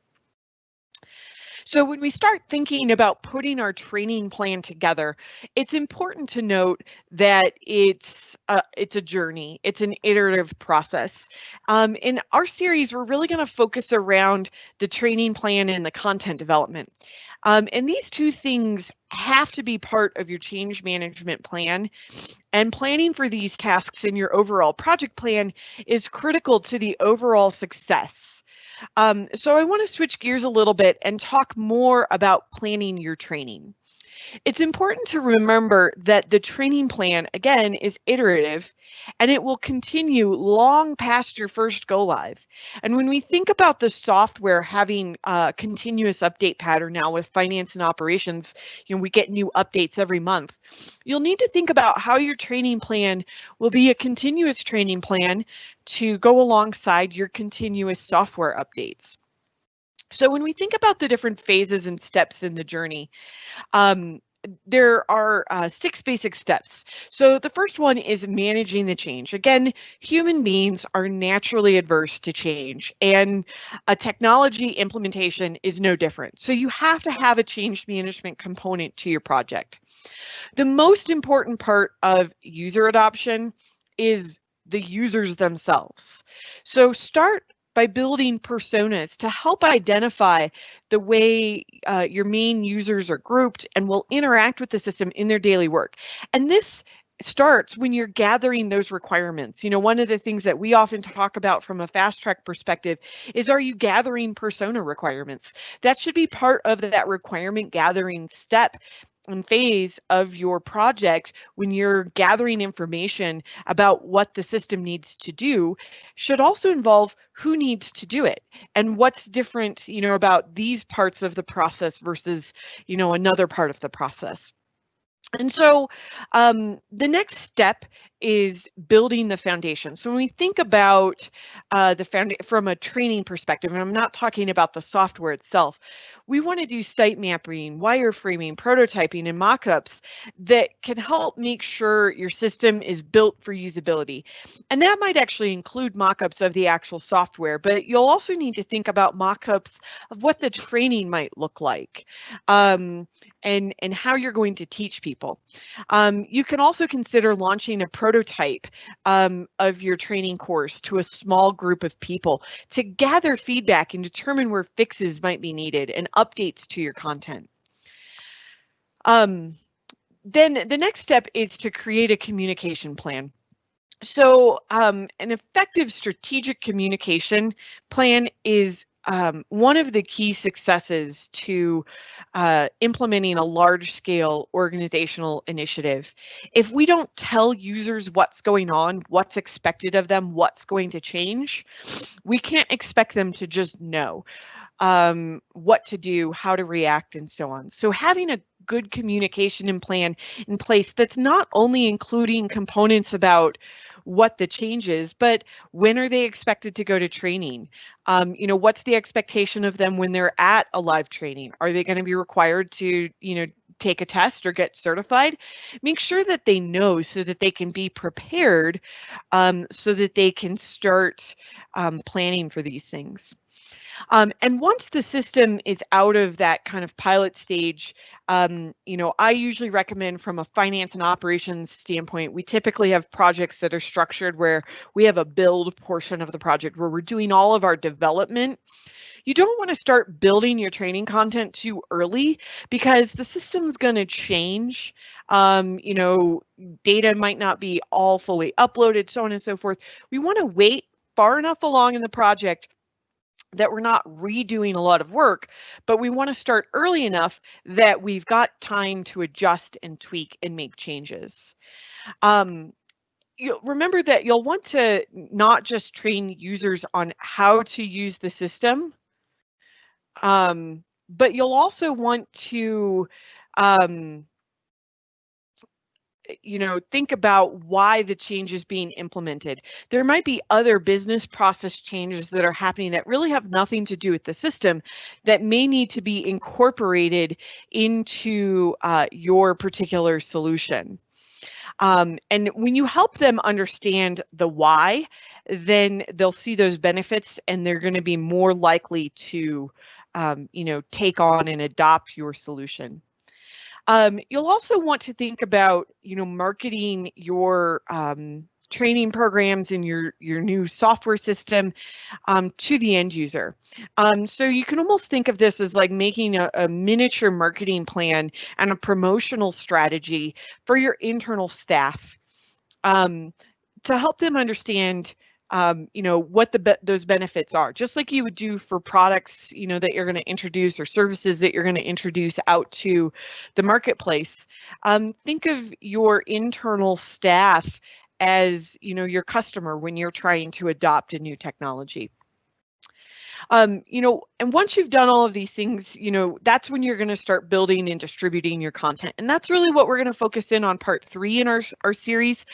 So when we start thinking about putting our training plan together, it's important to note that it's a journey. It's an iterative process. In our series, we're really going to focus around the training plan and the content development. And these two things have to be part of your change management plan, and planning for these tasks in your overall project plan is critical to the overall success. So I want to switch gears a little bit and talk more about planning your training. It's important to remember that the training plan, again, is iterative, and it will continue long past your first go live. And when we think about the software having a continuous update pattern now with finance and operations, we get new updates every month. You'll need to think about how your training plan will be a continuous training plan to go alongside your continuous software updates. So when we think about the different phases and steps in the journey, there are 6 basic steps. So the first one is managing the change. Again, human beings are naturally adverse to change, and a technology implementation is no different. So you have to have a change management component to your project. The most important part of user adoption is the users themselves. So start by building personas to help identify the way your main users are grouped and will interact with the system in their daily work. And this starts when you're gathering those requirements. One of the things that we often talk about from a fast track perspective is, are you gathering persona requirements? That should be part of that requirement gathering step and phase of your project. When you're gathering information about what the system needs to do, should also involve who needs to do it and what's different, about these parts of the process versus, another part of the process. And so the next step is building the foundation. So when we think about from a training perspective, and I'm not talking about the software itself, we want to do site mapping, wireframing, prototyping, and mockups that can help make sure your system is built for usability. And that might actually include mockups of the actual software, but you'll also need to think about mockups of what the training might look like, and how you're going to teach people. You can also consider launching a prototype of your training course to a small group of people to gather feedback and determine where fixes might be needed and updates to your content. Then the next step is to create a communication plan. So an effective strategic communication plan is one of the key successes to implementing a large-scale organizational initiative. If we don't tell users what's going on, what's expected of them, what's going to change, we can't expect them to just know what to do, how to react, and so on. So having a good communication and plan in place that's not only including components about what the change is, but when are they expected to go to training? What's the expectation of them when they're at a live training? Are they going to be required to, take a test or get certified? Make sure that they know so that they can be prepared, so that they can start planning for these things. And once the system is out of that kind of pilot stage, I usually recommend from a finance and operations standpoint, we typically have projects that are structured where we have a build portion of the project where we're doing all of our development. You don't want to start building your training content too early because the system's going to change. Data might not be all fully uploaded, so on and so forth. We want to wait far enough along in the project that we're not redoing a lot of work, but we want to start early enough that we've got time to adjust and tweak and make changes. Remember that you'll want to not just train users on how to use the system, but you'll also want to think about why the change is being implemented. There might be other business process changes that are happening that really have nothing to do with the system that may need to be incorporated into your particular solution. And when you help them understand the why, then they'll see those benefits and they're going to be more likely to take on and adopt your solution. You'll also want to think about, marketing your training programs in your new software system to the end user. So you can almost think of this as like making a miniature marketing plan and a promotional strategy for your internal staff to help them understand what those benefits are, just like you would do for products, that you're going to introduce or services that you're going to introduce out to the marketplace. Think of your internal staff as, your customer when you're trying to adopt a new technology. And once you've done all of these things, that's when you're going to start building and distributing your content. And that's really what we're going to focus in on part 3 in our series.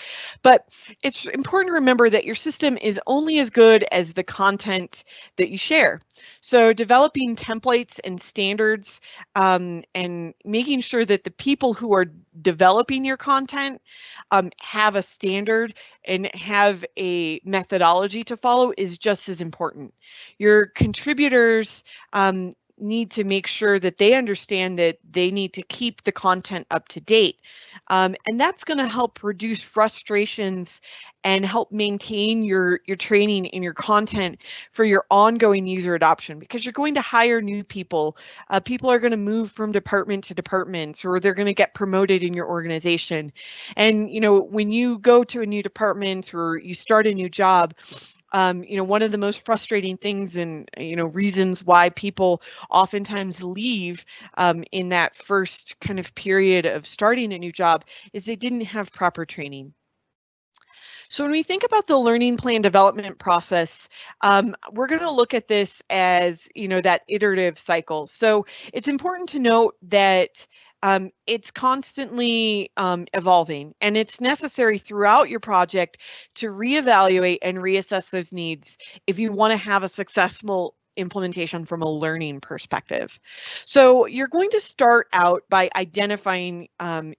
But it's important to remember that your system is only as good as the content that you share. So developing templates and standards and making sure that the people who are developing your content have a standard and have a methodology to follow is just as important. Your contributors need to make sure that they understand that they need to keep the content up to date. And that's going to help reduce frustrations and help maintain your training and your content for your ongoing user adoption, because you're going to hire new people. People are going to move from department to department, or they're going to get promoted in your organization. And, when you go to a new department or you start a new job, one of the most frustrating things and, reasons why people oftentimes leave in that first kind of period of starting a new job is they didn't have proper training. So when we think about the learning plan development process, we're going to look at this as, that iterative cycle. So it's important to note that it's constantly evolving, and it's necessary throughout your project to reevaluate and reassess those needs if you want to have a successful implementation from a learning perspective. So you're going to start out by identifying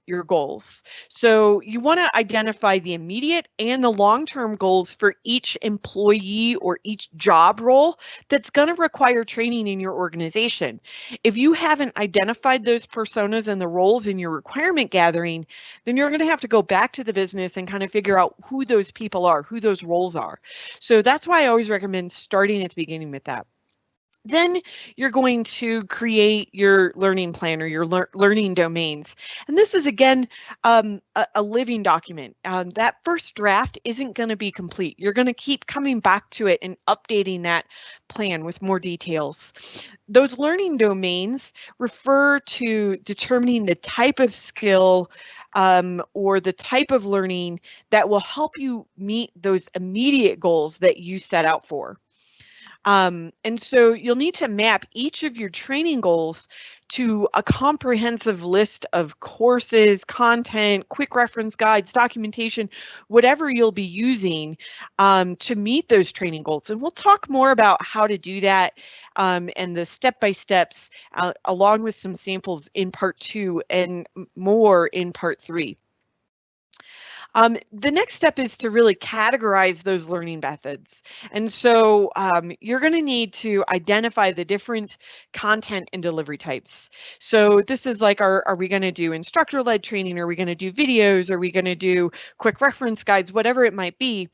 your goals. So you want to identify the immediate and the long-term goals for each employee or each job role that's going to require training in your organization. If you haven't identified those personas and the roles in your requirement gathering, then you're going to have to go back to the business and kind of figure out who those people are, who those roles are. So that's why I always recommend starting at the beginning with that. Then you're going to create your learning plan or your learning domains. And this is, again, a living document. That first draft isn't going to be complete. You're going to keep coming back to it and updating that plan with more details. Those learning domains refer to determining the type of skill or the type of learning that will help you meet those immediate goals that you set out for. And so you'll need to map each of your training goals to a comprehensive list of courses, content, quick reference guides, documentation, whatever you'll be using to meet those training goals. And we'll talk more about how to do that and the step-by-steps along with some samples in part 2 and more in part 3. The next step is to really categorize those learning methods. And so you're going to need to identify the different content and delivery types. So this is like, are we going to do instructor-led training? Are we going to do videos? Are we going to do quick reference guides? Whatever it might be,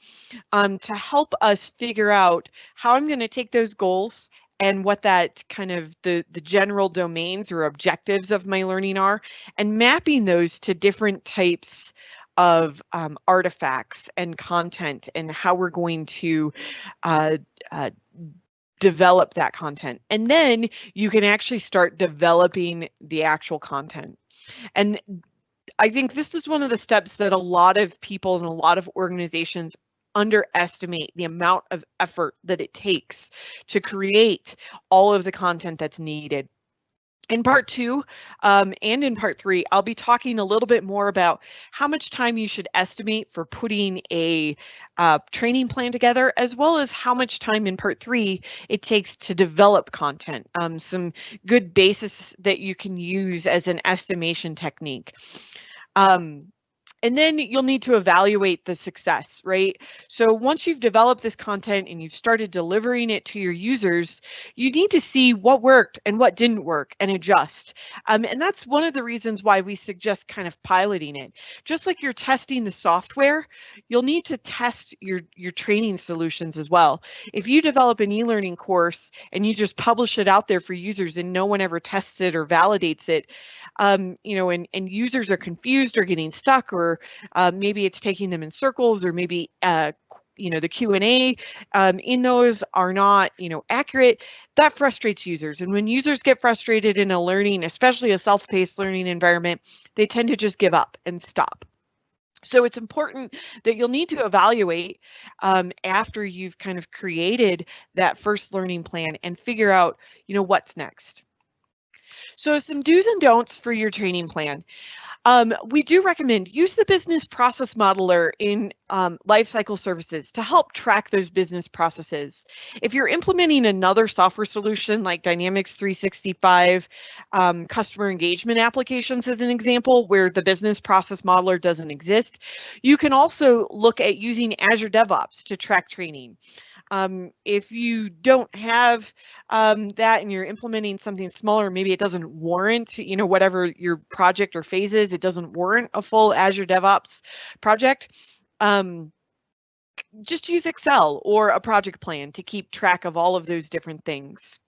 to help us figure out how I'm going to take those goals and what that kind of the general domains or objectives of my learning are, and mapping those to different types of artifacts and content and how we're going to develop that content. And then you can actually start developing the actual content. And I think this is one of the steps that a lot of people and a lot of organizations underestimate the amount of effort that it takes to create all of the content that's needed. In part 2 and in part 3, I'll be talking a little bit more about how much time you should estimate for putting a training plan together, as well as how much time in part 3 it takes to develop content, some good basis that you can use as an estimation technique. And then you'll need to evaluate the success, right? So once you've developed this content and you've started delivering it to your users, you need to see what worked and what didn't work and adjust. And that's one of the reasons why we suggest kind of piloting it. Just like you're testing the software, you'll need to test your training solutions as well. If you develop an e-learning course and you just publish it out there for users and no one ever tests it or validates it, you know, and users are confused or getting stuck, or maybe it's taking them in circles, or maybe you know, the Q&A in those are not, you know, accurate, that frustrates users. And when users get frustrated in a learning, especially a self-paced learning environment, they tend to just give up and stop. So it's important that you'll need to evaluate after you've kind of created that first learning plan and figure out, you know, what's next. So some do's and don'ts for your training plan. We do recommend use the business process modeler in lifecycle services to help track those business processes. If you're implementing another software solution like Dynamics 365 customer engagement applications as an example, where the business process modeler doesn't exist, you can also look at using Azure DevOps to track training. If you don't have that and you're implementing something smaller, maybe it doesn't warrant, you know, whatever your project or phase is, it doesn't warrant a full Azure DevOps project. Just use Excel or a project plan to keep track of all of those different things.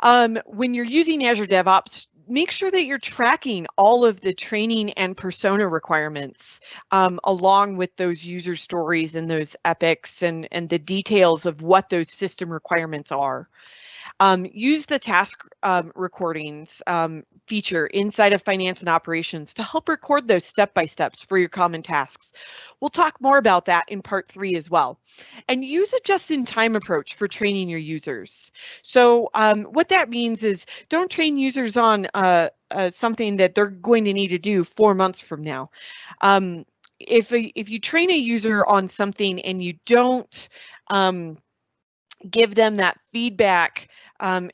When you're using Azure DevOps, make sure that you're tracking all of the training and persona requirements along with those user stories and those epics and the details of what those system requirements are. Use the task recordings feature inside of finance and operations to help record those step-by-steps for your common tasks. We'll talk more about that in part 3 as well. And use a just-in-time approach for training your users. So what that means is don't train users on something that they're going to need to do 4 months from now. If you train a user on something and you don't give them that feedback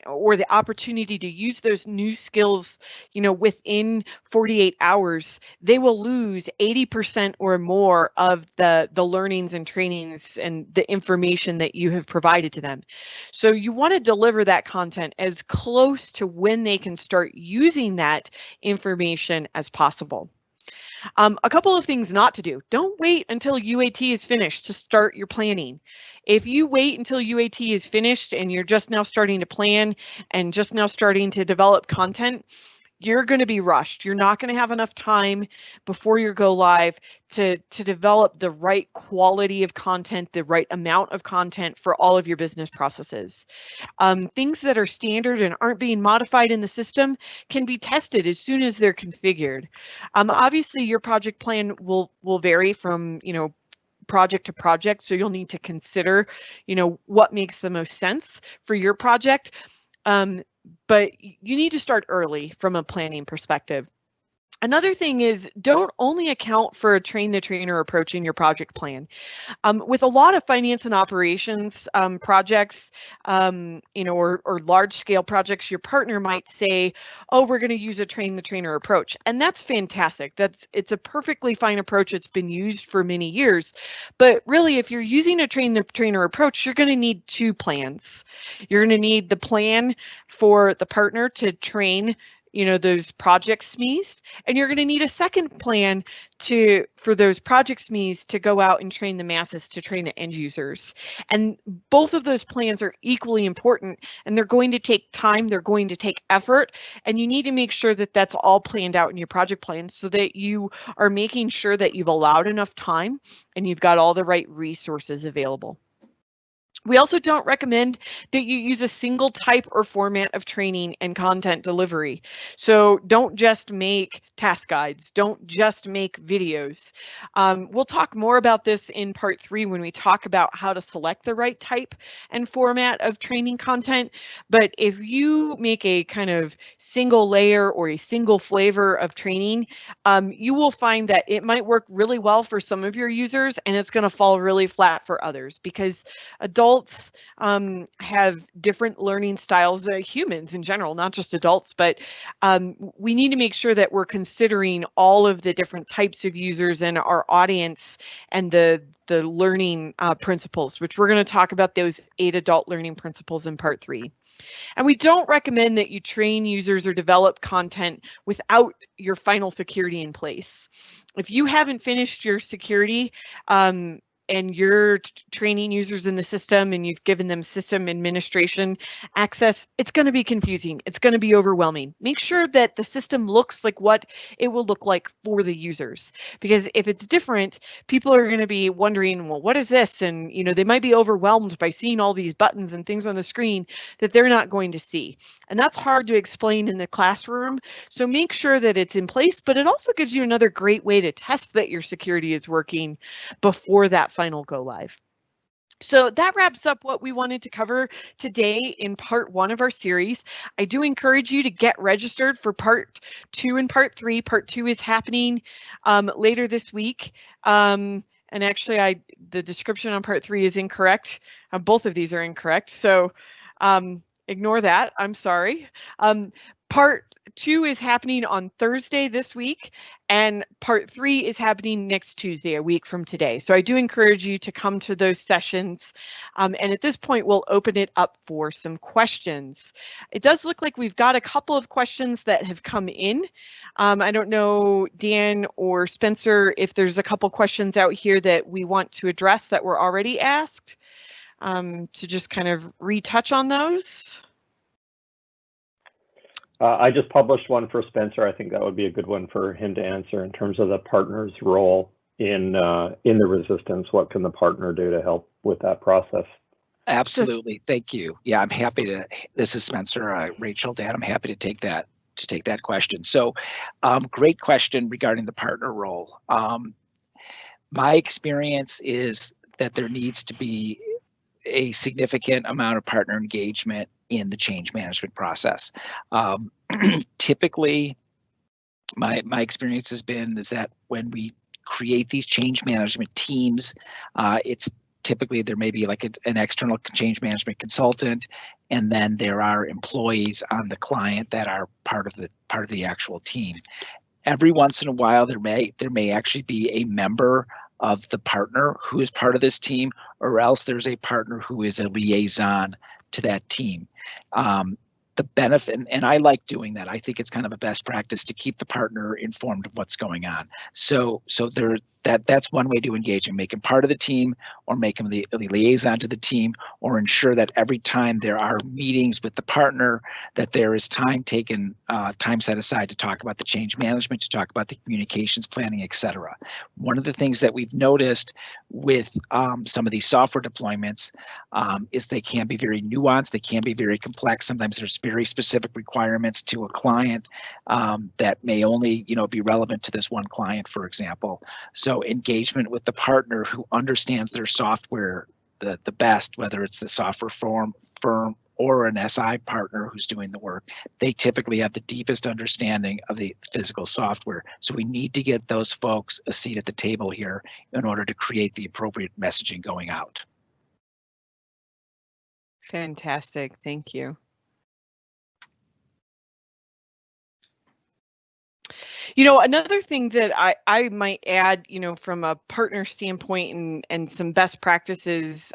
or the opportunity to use those new skills, you know, within 48 hours, they will lose 80% or more of the learnings and trainings and the information that you have provided to them. So you want to deliver that content as close to when they can start using that information as possible. A couple of things not to do. Don't wait until UAT is finished to start your planning. If you wait until UAT is finished and you're just now starting to plan and just now starting to develop content, you're going to be rushed. You're not going to have enough time before you go live to develop the right quality of content, the right amount of content for all of your business processes. Things that are standard and aren't being modified in the system can be tested as soon as they're configured. Obviously, your project plan will vary from, project to project, so you'll need to consider, what makes the most sense for your project. But you need to start early from a planning perspective. Another thing is, don't only account for a train the trainer approach in your project plan. With a lot of finance and operations projects, or large scale projects, your partner might say, oh, we're going to use a train the trainer approach. And that's fantastic. It's a perfectly fine approach. It's been used for many years. But really, if you're using a train the trainer approach, you're going to need two plans. You're going to need the plan for the partner to train those project SMEs, and you're going to need a second plan for those project SMEs to go out and train the masses, to train the end users. And both of those plans are equally important, and they're going to take time, they're going to take effort, and you need to make sure that that's all planned out in your project plan so that you are making sure that you've allowed enough time and you've got all the right resources available. We also don't recommend that you use a single type or format of training and content delivery. So don't just make task guides, don't just make videos. We'll talk more about this in part 3 when we talk about how to select the right type and format of training content. But if you make a kind of single layer or a single flavor of training, you will find that it might work really well for some of your users and it's going to fall really flat for others, because adults have different learning styles, humans in general, not just adults, but we need to make sure that we're considering all of the different types of users and our audience and the learning principles, which we're going to talk about those 8 adult learning principles in part 3. And we don't recommend that you train users or develop content without your final security in place. If you haven't finished your security, and you're training users in the system and you've given them system administration access, it's going to be confusing. It's going to be overwhelming. Make sure that the system looks like what it will look like for the users, because if it's different, people are going to be wondering, well, what is this? And they might be overwhelmed by seeing all these buttons and things on the screen that they're not going to see. And that's hard to explain in the classroom. So make sure that it's in place, but it also gives you another great way to test that your security is working before that final go live. So that wraps up what we wanted to cover today in part 1 of our series. I do encourage you to get registered for part 2 and part 3. Part 2 is happening later this week. And actually, the description on part 3 is incorrect. Both of these are incorrect. So ignore that. I'm sorry. Part 2 is happening on Thursday this week, and part 3 is happening next Tuesday, a week from today. So I do encourage you to come to those sessions. And at this point, we'll open it up for some questions. It does look like we've got a couple of questions that have come in. I don't know, Dan or Spencer, if there's a couple questions out here that we want to address that were already asked, to just kind of retouch on those. I just published one for Spencer. I think that would be a good one for him to answer in terms of the partner's role in the resistance. What can the partner do to help with that process? Absolutely, thank you. Yeah, I'm happy to. This is Spencer, Rachel, Dan. I'm happy to take that question. So, great question regarding the partner role. My experience is that there needs to be a significant amount of partner engagement in the change management process. Typically, my experience has been is that when we create these change management teams, it's typically there may be like an external change management consultant, and then there are employees on the client that are part of the actual team. Every once in a while, there may actually be a member of the partner who is part of this team, or else there's a partner who is a liaison to that team. the benefit, and I like doing that. I think it's kind of a best practice to keep the partner informed of what's going on. So that's one way to engage and make them part of the team, or make them the liaison to the team, or ensure that every time there are meetings with the partner, that there is time taken, time set aside to talk about the change management, to talk about the communications planning, etc. One of the things that we've noticed with some of these software deployments is they can be very nuanced, they can be very complex. Sometimes there's very specific requirements to a client that may only be relevant to this one client, for example. So engagement with the partner who understands their software the best, whether it's the software firm or an SI partner who's doing the work, they typically have the deepest understanding of the physical software. So we need to get those folks a seat at the table here in order to create the appropriate messaging going out. Fantastic, thank you. Another thing that I might add, from a partner standpoint and some best practices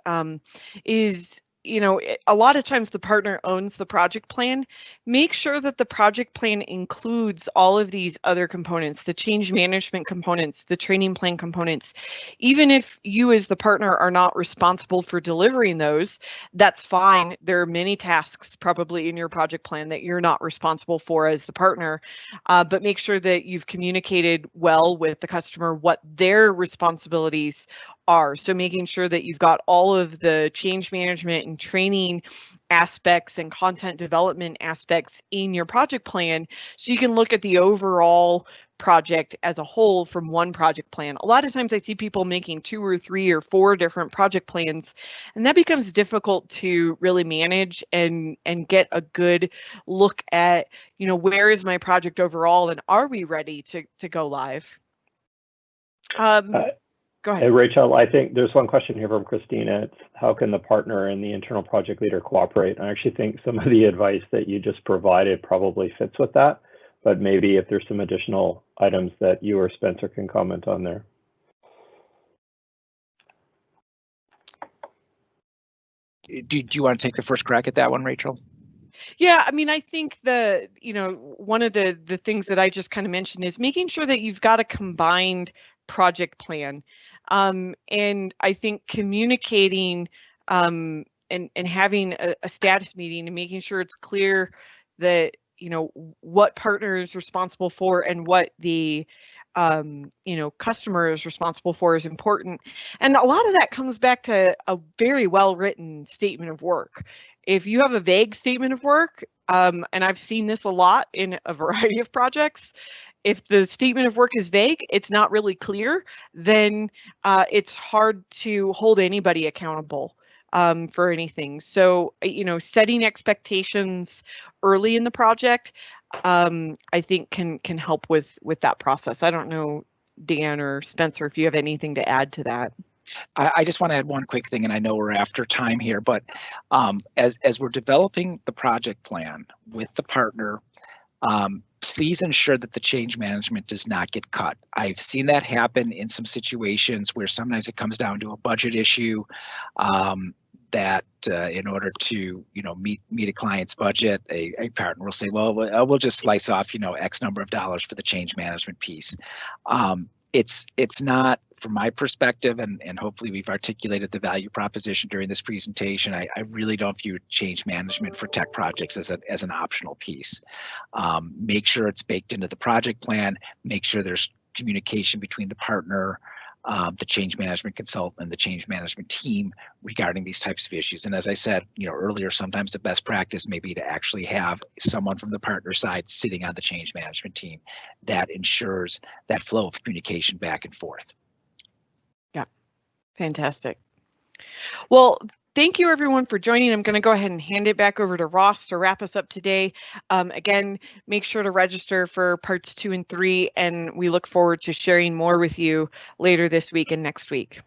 is, a lot of times the partner owns the project plan. Make sure that the project plan includes all of these other components, the change management components, the training plan components. Even if you as the partner are not responsible for delivering those, that's fine. There are many tasks probably in your project plan that you're not responsible for as the partner, but make sure that you've communicated well with the customer what their responsibilities are. So making sure that you've got all of the change management and training aspects and content development aspects in your project plan, so you can look at the overall project as a whole from one project plan. A lot of times I see people making 2 or 3 or 4 different project plans, and that becomes difficult to really manage and get a good look at, where is my project overall and are we ready to go live? Go ahead. Hey, Rachel, I think there's one question here from Christina. It's how can the partner and the internal project leader cooperate? I actually think some of the advice that you just provided probably fits with that, but maybe if there's some additional items that you or Spencer can comment on there. Do you want to take the first crack at that one, Rachel? Yeah, I think one of the things that I just kind of mentioned is making sure that you've got a combined project plan. And I think communicating and having a status meeting and making sure it's clear that, what partner is responsible for and what the customer is responsible for is important. And a lot of that comes back to a very well-written statement of work. If you have a vague statement of work, and I've seen this a lot in a variety of projects, if the statement of work is vague, it's not really clear, then it's hard to hold anybody accountable for anything. So, setting expectations early in the project, I think can help with that process. I don't know, Dan or Spencer, if you have anything to add to that. I just want to add one quick thing, and I know we're after time here, but as we're developing the project plan with the partner, please ensure that the change management does not get cut. I've seen that happen in some situations where sometimes it comes down to a budget issue, that in order to meet a client's budget, a partner will say, well, we'll just slice off X number of dollars for the change management piece. It's not, from my perspective, and hopefully we've articulated the value proposition during this presentation, I really don't view change management for tech projects as an optional piece. Make sure it's baked into the project plan, make sure there's communication between the partner, the change management consultant, and the change management team regarding these types of issues. And as I said earlier, sometimes the best practice may be to actually have someone from the partner side sitting on the change management team. That ensures that flow of communication back and forth. Yeah, fantastic. Well, thank you everyone for joining. I'm going to go ahead and hand it back over to Ross to wrap us up today. Again, make sure to register for parts 2 and 3, and we look forward to sharing more with you later this week and next week.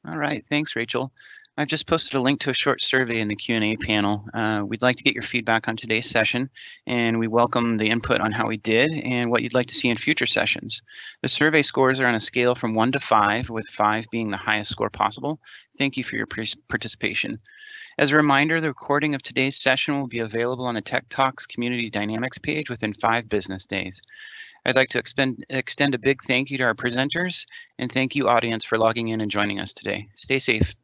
All right, thanks, Rachel. I've just posted a link to a short survey in the Q&A panel. We'd like to get your feedback on today's session, and we welcome the input on how we did and what you'd like to see in future sessions. The survey scores are on a scale from 1 to 5, with 5 being the highest score possible. Thank you for your participation. As a reminder, the recording of today's session will be available on the TechTalk's Community Dynamics page within 5 business days. I'd like to extend a big thank you to our presenters, and thank you, audience, for logging in and joining us today. Stay safe.